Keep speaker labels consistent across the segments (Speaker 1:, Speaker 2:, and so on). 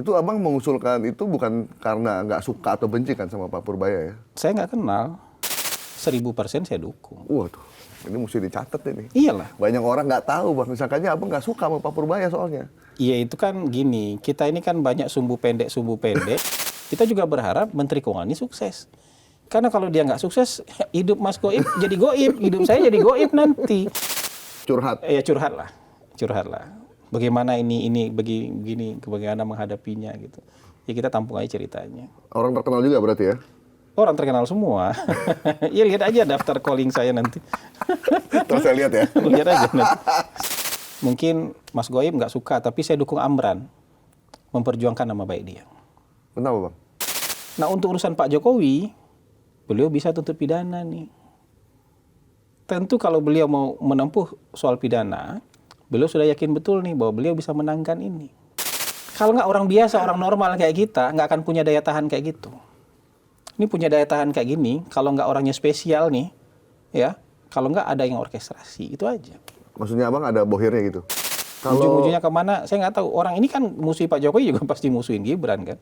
Speaker 1: Itu abang mengusulkan itu bukan karena nggak suka atau benci kan sama Pak Purbaya ya?
Speaker 2: Saya nggak kenal. 1000% saya dukung.
Speaker 1: Waduh, ini mesti dicatat ini.
Speaker 2: Iyalah.
Speaker 1: Banyak orang nggak tahu bang, misalkannya abang nggak suka sama Pak Purbaya soalnya.
Speaker 2: Iya itu kan gini, kita ini kan banyak sumbu pendek. Kita juga berharap Menteri Keuangan ini sukses. Karena kalau dia nggak sukses, hidup Mas Goib jadi goib, hidup saya jadi goib nanti.
Speaker 1: Curhat.
Speaker 2: Ya curhat lah. Bagaimana ini begini, bagaimana menghadapinya gitu. Ya kita tampung aja ceritanya.
Speaker 1: Orang terkenal juga berarti ya?
Speaker 2: Orang terkenal semua. Ya lihat aja daftar calling saya nanti.
Speaker 1: Terus saya lihat ya.
Speaker 2: Lihat aja nanti. Mungkin Mas Goib nggak suka, tapi saya dukung Amran memperjuangkan nama baik dia.
Speaker 1: Kenapa bang?
Speaker 2: Nah untuk urusan Pak Jokowi, beliau bisa tuntut pidana nih. Tentu kalau beliau mau menempuh soal pidana, beliau sudah yakin betul nih bahwa beliau bisa menangkan ini. Kalau nggak orang biasa, orang normal kayak kita, nggak akan punya daya tahan kayak gitu. Ini punya daya tahan kayak gini, kalau nggak orangnya spesial nih, ya, kalau nggak ada yang orkestrasi, itu aja.
Speaker 1: Maksudnya abang ada bohirnya gitu?
Speaker 2: Ujung-ujungnya kemana, saya nggak tahu. Orang ini kan musuh Pak Jokowi juga pasti musuhin Gibran kan.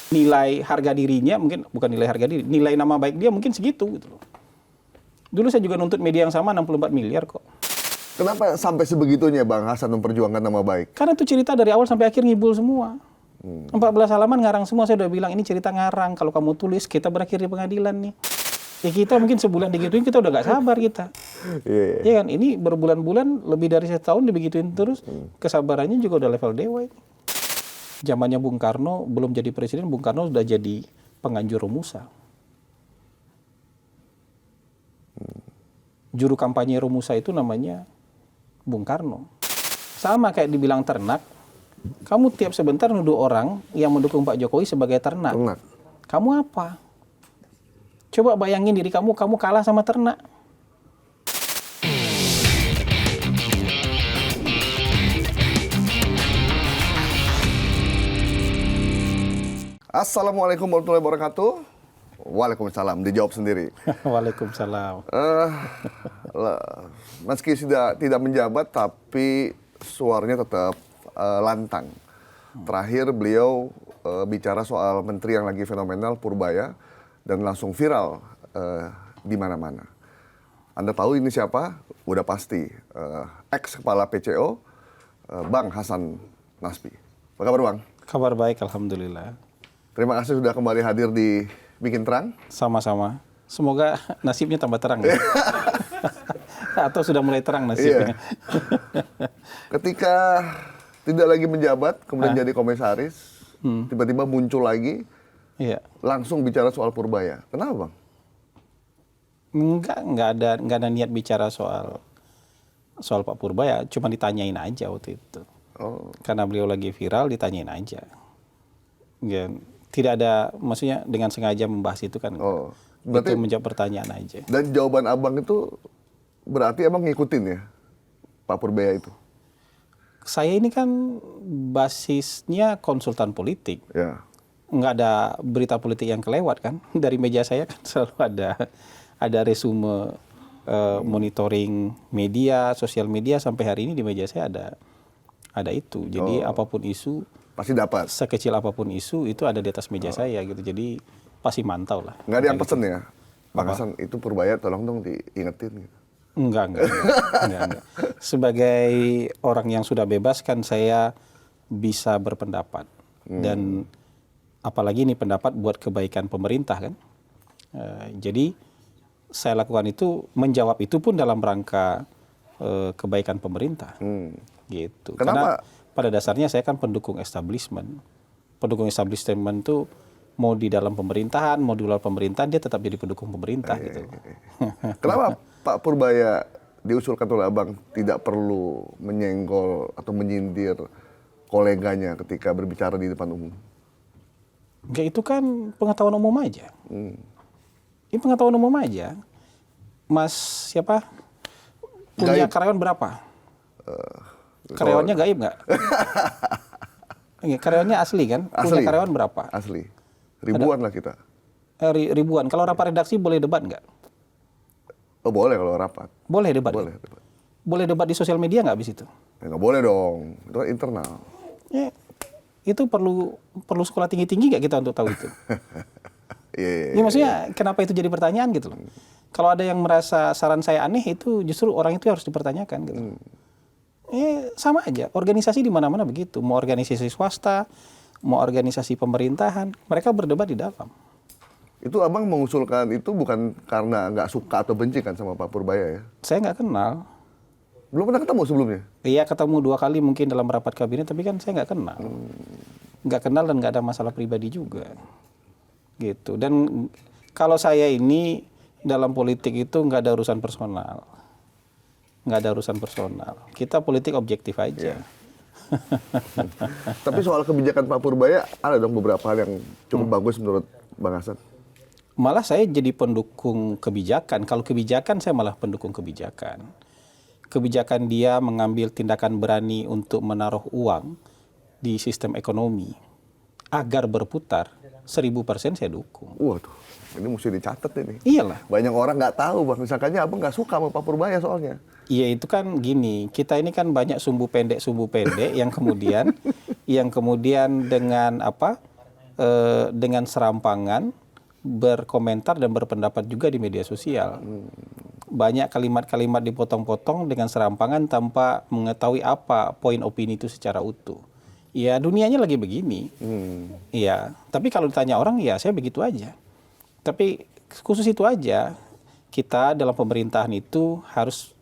Speaker 2: Nilai harga dirinya, mungkin bukan nilai harga diri, nilai nama baik dia mungkin segitu gitu loh. Dulu saya juga nuntut media yang sama 64 miliar kok.
Speaker 1: Kenapa sampai sebegitunya Bang Hasan memperjuangkan nama baik?
Speaker 2: Karena itu cerita dari awal sampai akhir ngibul semua. 14 halaman ngarang semua, saya udah bilang ini cerita ngarang. Kalau kamu tulis, kita berakhir di pengadilan nih. Ya kita mungkin sebulan digituin, kita udah nggak sabar kita. Iya kan, ini berbulan-bulan, lebih dari setahun dibegituin terus. Kesabarannya juga udah level dewa ini. Zamannya Bung Karno, belum jadi presiden, Bung Karno sudah jadi penganjur Romusa. Juru kampanye Romusa itu namanya Bung Karno. Sama kayak dibilang ternak, kamu tiap sebentar nuduh orang yang mendukung Pak Jokowi sebagai ternak. Kamu apa? Coba bayangin diri kamu kalah sama ternak.
Speaker 1: Assalamualaikum warahmatullahi wabarakatuh. Waalaikumsalam, dijawab sendiri.
Speaker 2: Waalaikumsalam.
Speaker 1: Meski sudah tidak menjabat, tapi suaranya tetap lantang. Terakhir beliau bicara soal menteri yang lagi fenomenal, Purbaya, dan langsung viral di mana-mana. Anda tahu ini siapa? Udah pasti. Ex-kepala PCO, Bang Hasan Nasbi. Apa kabar Bang?
Speaker 2: Kabar baik, Alhamdulillah.
Speaker 1: Terima kasih sudah kembali hadir di Bikin Terang.
Speaker 2: Sama-sama. Semoga nasibnya tambah terang. Ya? Atau sudah mulai terang nasibnya.
Speaker 1: Ketika tidak lagi menjabat, kemudian jadi komisaris, tiba-tiba muncul lagi, langsung bicara soal Purbaya. Kenapa Bang?
Speaker 2: Enggak ada niat bicara soal Pak Purbaya, cuma ditanyain aja waktu itu. Karena beliau lagi viral, ditanyain aja. Ya, tidak ada, maksudnya dengan sengaja membahas itu kan. Berarti itu menjawab pertanyaan aja.
Speaker 1: Dan jawaban abang itu berarti abang ngikutin ya Pak Purbaya itu?
Speaker 2: Saya ini kan basisnya konsultan politik.
Speaker 1: Ya.
Speaker 2: Nggak ada berita politik yang kelewat kan. Dari meja saya kan selalu ada resume monitoring media, sosial media, sampai hari ini di meja saya ada itu. Jadi apapun isu,
Speaker 1: pasti dapat.
Speaker 2: Sekecil apapun isu itu ada di atas meja saya gitu. Jadi pasti mantau lah.
Speaker 1: Nggak ada yang pesen ya? Bang Hasan itu Purbaya tolong dong diingetin gitu.
Speaker 2: Enggak. Sebagai orang yang sudah bebas kan saya bisa berpendapat. Dan apalagi ini pendapat buat kebaikan pemerintah kan. Jadi saya lakukan itu, menjawab itu pun dalam rangka kebaikan pemerintah. Gitu.
Speaker 1: Kenapa?
Speaker 2: Karena pada dasarnya saya kan pendukung establishment. Pendukung establishment itu mau di dalam pemerintahan, mau di luar pemerintahan, dia tetap jadi pendukung pemerintah gitu.
Speaker 1: Kenapa Pak Purbaya diusulkan oleh abang tidak perlu menyenggol atau menyindir koleganya ketika berbicara di depan umum?
Speaker 2: Enggak, itu kan pengetahuan umum aja. Ini pengetahuan umum aja. Mas siapa? Punya karyawan berapa? Karyawannya gaib nggak? Karyawannya asli kan?
Speaker 1: Asli.
Speaker 2: Punya karyawan berapa?
Speaker 1: Asli. Ribuan lah kita.
Speaker 2: Ribuan. Kalau rapat redaksi boleh debat nggak?
Speaker 1: Oh boleh kalau rapat.
Speaker 2: Boleh debat.
Speaker 1: Boleh.
Speaker 2: Ya? Boleh debat di sosial media nggak abis itu?
Speaker 1: Ya, nggak boleh dong. Itu kan internal.
Speaker 2: Ya. Itu perlu sekolah tinggi-tinggi nggak kita untuk tahu itu?
Speaker 1: Iya.
Speaker 2: Ya maksudnya kenapa itu jadi pertanyaan gitu loh. Kalau ada yang merasa saran saya aneh, itu justru orang itu harus dipertanyakan gitu. Sama aja, organisasi di mana-mana begitu. Mau organisasi swasta, mau organisasi pemerintahan, mereka berdebat di dalam.
Speaker 1: Itu abang mengusulkan itu bukan karena nggak suka atau benci kan sama Pak Purbaya ya?
Speaker 2: Saya nggak kenal.
Speaker 1: Belum pernah ketemu sebelumnya?
Speaker 2: Iya, ketemu 2 kali mungkin dalam rapat kabinet, tapi kan saya nggak kenal. Nggak kenal dan nggak ada masalah pribadi juga. Gitu. Dan kalau saya ini dalam politik itu nggak ada urusan personal. Nggak ada urusan personal. Kita politik objektif aja.
Speaker 1: Tapi soal kebijakan Pak Purbaya, ada dong beberapa hal yang cukup bagus menurut Bang Hasan.
Speaker 2: Malah saya jadi pendukung kebijakan. Kalau kebijakan, saya malah pendukung kebijakan. Kebijakan dia mengambil tindakan berani untuk menaruh uang di sistem ekonomi agar berputar, 1000% saya dukung.
Speaker 1: Waduh, ini mesti dicatat ini.
Speaker 2: Iyalah.
Speaker 1: Banyak orang nggak tahu Bang, misalkannya abang nggak suka sama Pak Purbaya soalnya.
Speaker 2: Iya, itu kan gini, kita ini kan banyak sumbu pendek yang kemudian dengan dengan serampangan berkomentar dan berpendapat juga di media sosial. Banyak kalimat-kalimat dipotong-potong dengan serampangan tanpa mengetahui apa poin opini itu secara utuh. Ya, dunianya lagi begini. Iya, tapi kalau ditanya orang, ya saya begitu aja. Tapi khusus itu aja, kita dalam pemerintahan itu harus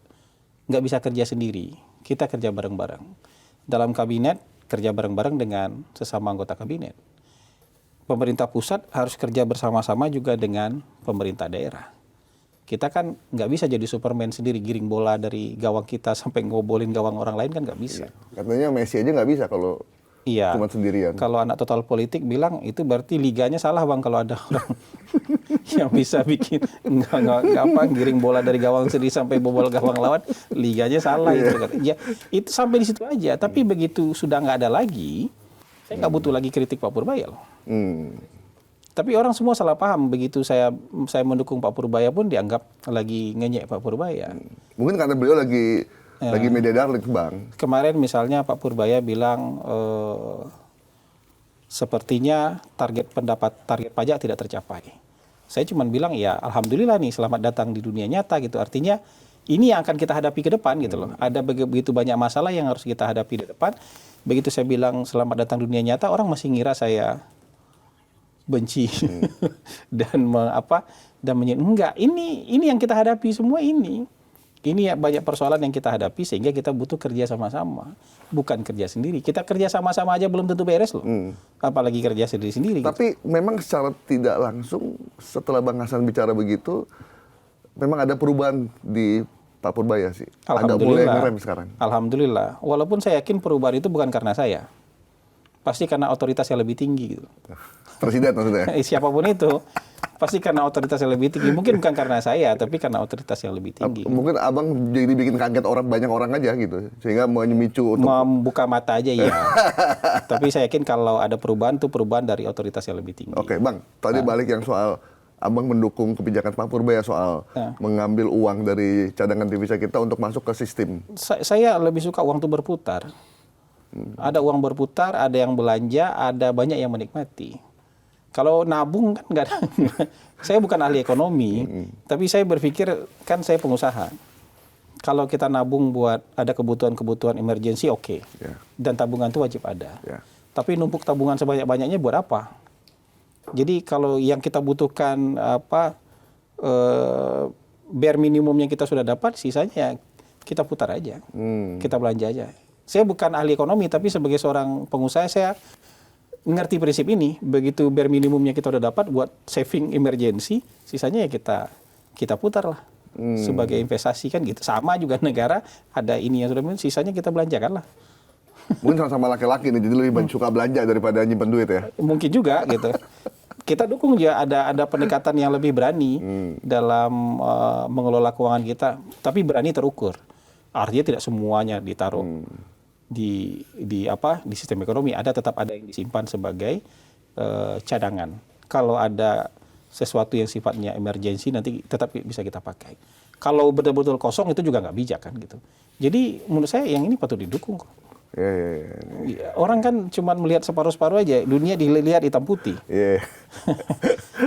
Speaker 2: nggak bisa kerja sendiri. Kita kerja bareng-bareng. Dalam kabinet, kerja bareng-bareng dengan sesama anggota kabinet. Pemerintah pusat harus kerja bersama-sama juga dengan pemerintah daerah. Kita kan nggak bisa jadi Superman sendiri, giring bola dari gawang kita sampai ngobolin gawang orang lain, kan nggak bisa.
Speaker 1: Katanya Messi aja nggak bisa kalau cuma sendirian.
Speaker 2: Kalau anak total politik bilang itu berarti liganya salah Bang, kalau ada orang yang bisa bikin nggak giring bola dari gawang sendiri sampai bobol gawang lawan, liganya salah gitu kan. Ya, itu sampai di situ aja. Tapi begitu sudah nggak ada lagi, saya nggak butuh lagi kritik Pak Purbaya loh. Tapi orang semua salah paham, begitu saya mendukung Pak Purbaya pun dianggap lagi ngenyek Pak Purbaya.
Speaker 1: Mungkin karena beliau lagi media darling Bang.
Speaker 2: Kemarin misalnya Pak Purbaya bilang sepertinya target pajak tidak tercapai. Saya cuma bilang ya alhamdulillah nih, selamat datang di dunia nyata gitu. Artinya ini yang akan kita hadapi ke depan gitu loh. Ada begitu banyak masalah yang harus kita hadapi di depan. Begitu saya bilang selamat datang dunia nyata, orang masih ngira saya benci dan enggak, ini yang kita hadapi semua ini ya, banyak persoalan yang kita hadapi sehingga kita butuh kerja sama-sama, bukan kerja sendiri. Kita kerja sama-sama aja belum tentu beres loh, apalagi kerja sendiri-sendiri.
Speaker 1: Tapi memang secara tidak langsung setelah Bang Hasan bicara begitu, memang ada perubahan di Pak Purbaya sih. Ada mulai ngerem sekarang.
Speaker 2: Alhamdulillah. Walaupun saya yakin perubahan itu bukan karena saya, pasti karena otoritas yang lebih tinggi gitu.
Speaker 1: Presiden maksudnya?
Speaker 2: Siapapun itu, pasti karena otoritas yang lebih tinggi. Mungkin bukan karena saya, tapi karena otoritas yang lebih tinggi.
Speaker 1: Mungkin abang jadi bikin kaget banyak orang aja gitu, sehingga memicu untuk
Speaker 2: membuka mata aja ya. Tapi saya yakin kalau ada perubahan, itu perubahan dari otoritas yang lebih tinggi.
Speaker 1: Oke, Bang. Tadi balik yang soal abang mendukung kebijakan Pak Purbaya soal mengambil uang dari cadangan devisa kita untuk masuk ke sistem.
Speaker 2: Saya lebih suka uang itu berputar. Ada uang berputar, ada yang belanja, ada banyak yang menikmati. Kalau nabung kan nggak ada. Saya bukan ahli ekonomi, tapi saya berpikir kan saya pengusaha. Kalau kita nabung buat ada kebutuhan-kebutuhan emergensi, oke. Dan tabungan itu wajib ada. Tapi numpuk tabungan sebanyak-banyaknya buat apa? Jadi kalau yang kita butuhkan bare minimum yang kita sudah dapat, sisanya kita putar aja, kita belanja aja. Saya bukan ahli ekonomi, tapi sebagai seorang pengusaha saya ngerti prinsip ini. Begitu bare minimumnya kita udah dapat buat saving emergency, sisanya ya kita putar lah sebagai investasi kan gitu. Sama juga negara ada ini yang sudah, sisanya kita belanjakan lah.
Speaker 1: Mungkin sama-sama laki-laki nih, jadi lebih suka belanja daripada nyimpen duit ya?
Speaker 2: Mungkin juga gitu. Kita dukung juga ada pendekatan yang lebih berani dalam mengelola keuangan kita, tapi berani terukur. Artinya tidak semuanya ditaruh di sistem ekonomi, tetap ada yang disimpan sebagai cadangan. Kalau ada sesuatu yang sifatnya emergensi nanti tetap bisa kita pakai. Kalau betul-betul kosong itu juga nggak bijak kan gitu. Jadi menurut saya yang ini patut didukung kok.
Speaker 1: Iya.
Speaker 2: Orang kan cuma melihat separuh-separuh aja, dunia dilihat hitam putih.
Speaker 1: Iya.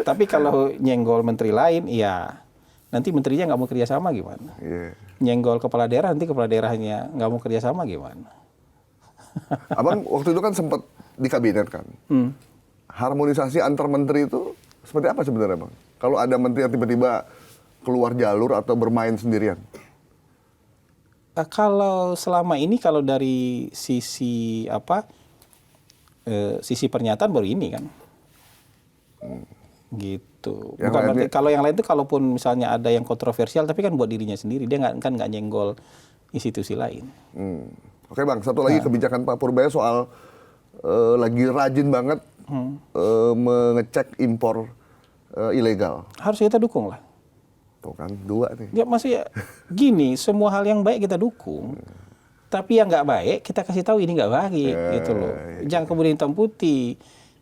Speaker 2: Tapi kalau nyenggol menteri lain, ya nanti menterinya nggak mau kerjasama gimana?
Speaker 1: Iya.
Speaker 2: Nyenggol kepala daerah, nanti kepala daerahnya nggak mau kerjasama gimana?
Speaker 1: Abang waktu itu kan sempat di kabinet kan. Harmonisasi antar menteri itu seperti apa sebenarnya, Bang? Kalau ada menteri yang tiba-tiba keluar jalur atau bermain sendirian?
Speaker 2: Kalau selama ini kalau dari sisi sisi pernyataan baru ini kan, gitu.
Speaker 1: Yang
Speaker 2: Bukan berarti
Speaker 1: lainnya-
Speaker 2: kalau yang lain itu kalaupun misalnya ada yang kontroversial, tapi kan buat dirinya sendiri, dia nggak nyenggol institusi lain.
Speaker 1: Oke Bang, satu lagi kebijakan Pak Purbaya soal lagi rajin banget mengecek impor ilegal.
Speaker 2: Harus kita dukung lah.
Speaker 1: Tuh kan, 2 nih.
Speaker 2: Ya masih gini, semua hal yang baik kita dukung. Tapi yang nggak baik kita kasih tahu ini nggak baik gitu loh. Jangan kemudian hitam putih.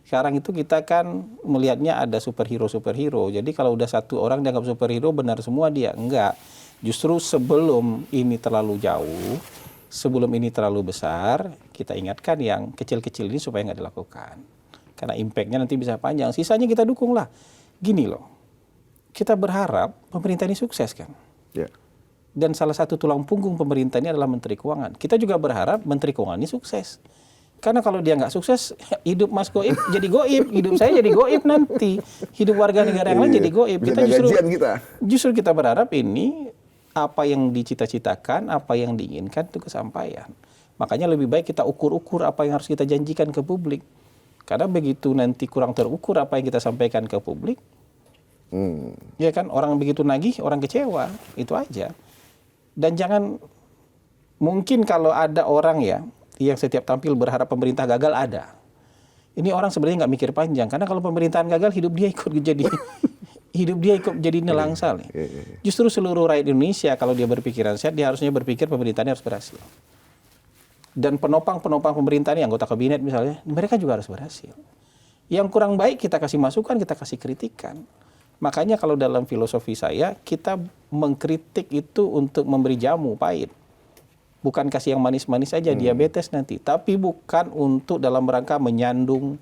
Speaker 2: Sekarang itu kita kan melihatnya ada superhero. Jadi kalau udah satu orang dianggap superhero benar semua dia. Enggak. Justru sebelum ini terlalu jauh, sebelum ini terlalu besar, kita ingatkan yang kecil-kecil ini supaya nggak dilakukan. Karena impact-nya nanti bisa panjang. Sisanya kita dukung lah. Gini loh. Kita berharap pemerintah ini sukses kan.
Speaker 1: Ya.
Speaker 2: Dan salah satu tulang punggung pemerintah ini adalah Menteri Keuangan. Kita juga berharap Menteri Keuangan ini sukses. Karena kalau dia nggak sukses, hidup Mas Goib jadi goib, hidup saya jadi goib nanti, hidup warga negara yang lain jadi goib.
Speaker 1: Bisa gajian kita.
Speaker 2: Justru kita berharap ini apa yang dicita-citakan, apa yang diinginkan itu kesampaian. Makanya lebih baik kita ukur-ukur apa yang harus kita janjikan ke publik. Karena begitu nanti kurang terukur apa yang kita sampaikan ke publik, ya kan orang begitu nagih, orang kecewa, itu aja. Dan jangan, mungkin kalau ada orang ya yang setiap tampil berharap pemerintah gagal, ada. Ini orang sebenarnya nggak mikir panjang, karena kalau pemerintahan gagal hidup dia ikut jadi nelangsal. Justru seluruh rakyat Indonesia kalau dia berpikiran sehat, dia harusnya berpikir pemerintahnya harus berhasil. Dan penopang-penopang pemerintah ini, anggota kabinet misalnya, mereka juga harus berhasil. Yang kurang baik kita kasih masukan, kita kasih kritikan. Makanya kalau dalam filosofi saya, kita mengkritik itu untuk memberi jamu pahit. Bukan kasih yang manis-manis saja, diabetes nanti. Tapi bukan untuk dalam rangka menyandung,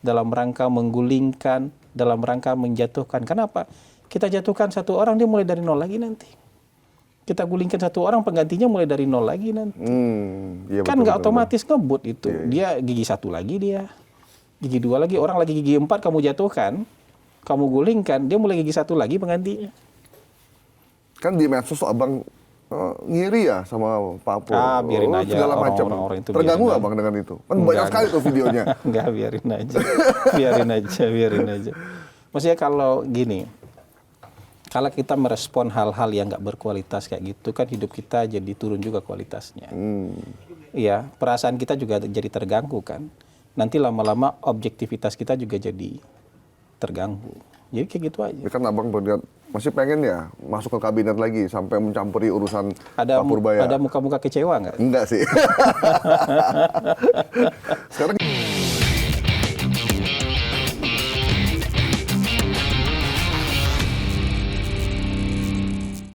Speaker 2: dalam rangka menggulingkan, dalam rangka menjatuhkan. Kenapa? Kita jatuhkan satu orang, dia mulai dari nol lagi nanti. Kita gulingkan satu orang, penggantinya mulai dari nol lagi nanti.
Speaker 1: Iya,
Speaker 2: Kan nggak
Speaker 1: betul.
Speaker 2: otomatis ngebut itu. Dia gigi 1 lagi dia. Gigi 2 lagi, orang lagi gigi 4 kamu jatuhkan. Kamu gulingkan, dia mulai gigi 1 lagi penggantinya.
Speaker 1: Kan di medsos Abang ngiri ya sama Pak Pur.
Speaker 2: Biarin aja
Speaker 1: Segala macam.
Speaker 2: orang-orang itu,
Speaker 1: Terganggu
Speaker 2: biarin
Speaker 1: nggak
Speaker 2: aja.
Speaker 1: Bang dengan itu? Kan banyak sekali tuh videonya.
Speaker 2: Enggak, biarin aja. Maksudnya kalau gini, kalau kita merespon hal-hal yang nggak berkualitas kayak gitu, kan hidup kita jadi turun juga kualitasnya. Iya, perasaan kita juga jadi terganggu kan. Nanti lama-lama objektivitas kita juga jadi terganggu. Jadi kayak gitu aja.
Speaker 1: Ya kan Abang masih pengen ya masuk ke kabinet lagi sampai mencampuri urusan Pak Purbaya.
Speaker 2: Ada muka-muka kecewa nggak?
Speaker 1: Enggak sih. Sekarang